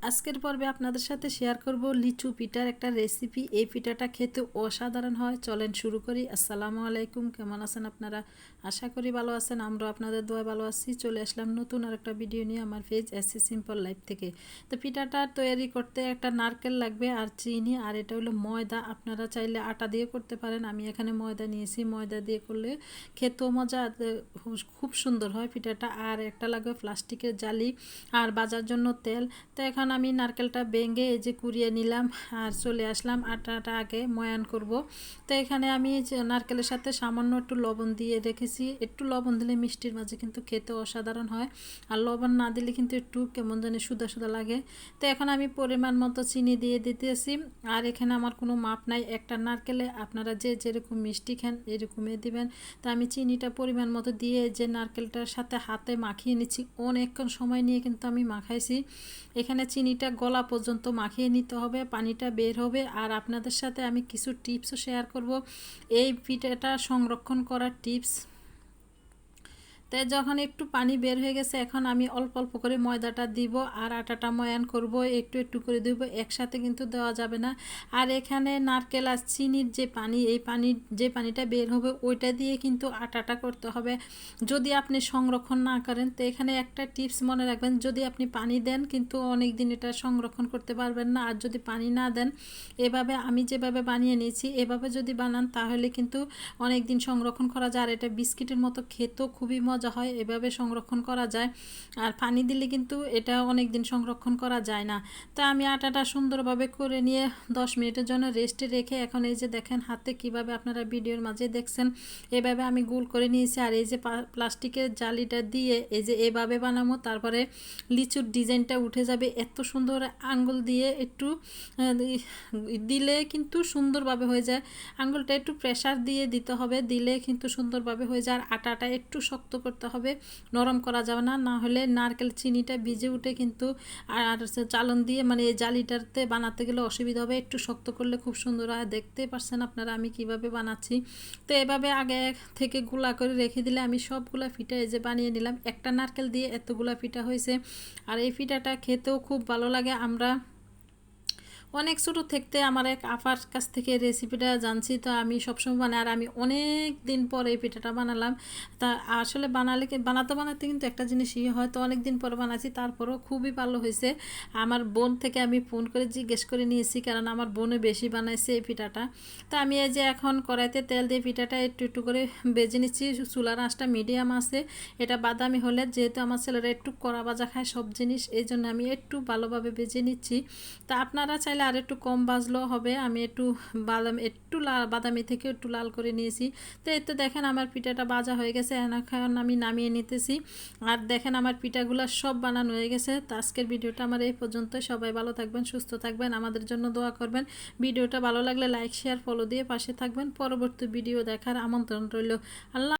আজকের পর্বে আপনাদের সাথে শেয়ার করব লিচু পিঠার একটা রেসিপি। এই পিঠাটা খেতে অসাধারণ হয়। চলেন শুরু করি। আসসালামু আলাইকুম, কেমন আছেন আপনারা? আশা করি ভালো আছেন। আমরা আপনাদের দোয়ায় ভালো আছি। চলে আসলাম নতুন আর একটা ভিডিও নিয়ে আমার পেজ এসি সিম্পল লাইফ থেকে। তো পিঠাটা তৈরি করতে একটা নারকেল লাগবে আর চিনি, আর এটা হলো ময়দা। আপনারা চাইলে আটা দিয়ে করতে পারেন, আমি এখানে ময়দা নিয়েছি। ময়দা দিয়ে করলে খেতেও মজা, খুব সুন্দর হয় পিঠাটা। আর একটা লাগবে প্লাস্টিকের জালি আর বাজার জন্য তেল। তো এখন আমি নারকেলটা ভেঙে এই যে কুড়িয়ে নিলাম আর চলে আসলাম আটাটা আগে ময়ান করব। তো এখানে আমি নারকেলের সাথে সামান্য একটু লবণ দিয়ে রেখেছি। একটু লবণ দিলে মিষ্টির মাঝে কিন্তু খেতে অসাধারণ হয়, আর লবণ না দিলে কিন্তু একটু কেমন জানি সুদা সুদা লাগে। তো এখন আমি পরিমাণ মতো চিনি দিয়ে দিতেছি। আর এখানে আমার কোনো মাপ নাই, একটা নারকেলে আপনারা যে যেরকম মিষ্টি খান এরকমই দিবেন। তো আমি চিনিটা পরিমাণ মতো দিয়ে যে নারকেলটার সাথে হাতে মাখিয়ে নিচ্ছি। অনেকক্ষণ সময় নিয়ে কিন্তু আমি মাখাইছি। এখানে চিনিটা গলা পর্যন্ত মাখিয়ে নিতে হবে, পানিটা বের হবে। আর আপনাদের সাথে আমি কিছু টিপসও শেয়ার করব, এই পিঠাটা সংরক্ষণ করার টিপস। তাই যখন একটু পানি বের হয়ে গেছে, এখন আমি অল্প অল্প করে ময়দাটা দিব আর আটাটা ময়ান করব। একটু একটু করে দিব, একসাথে কিন্তু দেওয়া যাবে না। আর এখানে নারকেল আর চিনির যে পানি, এই যে পানিটা বের হবে ওইটা দিয়ে কিন্তু আটাটা করতে হবে। যদি আপনি সংরক্ষণ না করেন, তো এখানে একটা টিপস মনে রাখবেন, যদি আপনি পানি দেন কিন্তু অনেক দিন এটা সংরক্ষণ করতে পারবেন না। আর যদি পানি না দেন, এভাবে আমি যেভাবে বানিয়ে নিয়েছি এভাবে যদি বানান তাহলে কিন্তু অনেক দিন সংরক্ষণ করা যায়। আর এটা বিস্কিটের মতো খেতেও খুবই মজা হয়, এভাবে সংরক্ষণ করা যায়। আর পানি দিলে কিন্তু এটা অনেক দিন সংরক্ষণ করা যায় না। তো আমি আটাটা সুন্দরভাবে করে নিয়ে 10 মিনিটের জন্য রেস্টে রেখে, এখন এই যে দেখেন হাতে কিভাবে আপনারা ভিডিওর মাঝে দেখছেন, এভাবে আমি গোল করে নিয়েছি। আর এই যে প্লাস্টিকের জালিটা দিয়ে এই যে এভাবে বানাবো, তারপরে লিচুর ডিজাইনটা উঠে যাবে। এত সুন্দর আঙ্গুল দিয়ে একটু দিলে কিন্তু সুন্দরভাবে হয়ে যায়। আঙ্গুলটা একটু প্রেসার দিয়ে দিতে হবে, দিলে কিন্তু সুন্দরভাবে হয়ে যায়। আর আটাটা একটু শক্ত করতে হবে, নরম করা যাবে না, না হলে নারকেল চিনিটা ভিজে উঠে কিন্তু আর চালন দিয়ে মানে এই জালিটাতে বানাতে গেলে অসুবিধা হবে। একটু শক্ত করলে খুব সুন্দর হয়। দেখতে পাচ্ছেন আপনারা আমি কিভাবে বানাচ্ছি। তো এভাবে আগে থেকে গুলা করে রেখে দিলে আমি সবগুলা পিঠা এই যে বানিয়ে নিলাম। একটা নারকেল দিয়ে এতগুলা পিঠা হয়েছে। আর এই পিঠাটা খেতেও খুব ভালো লাগে। আমরা অনেক ছোটো থাকতে আমার এক আপার কাছ থেকে রেসিপিটা জানছি, তো আমি সবসময় বানাই। আর আমি অনেক দিন পর এই পিঠাটা বানালাম। তা আসলে বানাতে বানাতে কিন্তু একটা জিনিসই হয়, তো অনেক দিন পর বানাচ্ছি, তারপরেও খুবই ভালো হয়েছে। আমার বোন থেকে আমি ফোন করে জিজ্ঞেস করে নিয়েছি, কারণ আমার বোনে বেশি বানাইছে এই পিঠাটা। তা আমি এই যে এখন কড়াইতে তেল দিয়ে পিঠাটা একটু একটু করে বেজে নিচ্ছি। চুলার আঁচটা মিডিয়াম আছে। এটা বাদামি হলে, যেহেতু আমার ছেলেরা একটু কড়া ভাজা খায় সব জিনিস, এই জন্য আমি একটু ভালোভাবে বেজে নিচ্ছি। তা আপনারা চাইলে আর একটু কম ভাজলেও হবে। আমি একটু একটু বাদামি থেকে একটু লাল করে নিয়েছি। তো এই তো দেখেন আমার পিঠাটা ভাজা হয়ে গেছে, এখন আমি নামিয়ে নিতেছি। আর দেখেন আমার পিঠাগুলো সব বানানো হয়ে গেছে। তো আজকের ভিডিওটা আমার এই পর্যন্ত। সবাই ভালো থাকবেন, সুস্থ থাকবেন, আমাদের জন্য দোয়া করবেন। ভিডিওটা ভালো লাগলে লাইক শেয়ার ফলো দিয়ে পাশে থাকবেন। পরবর্তী ভিডিও দেখার আমন্ত্রণ রইল। আল্লাহ।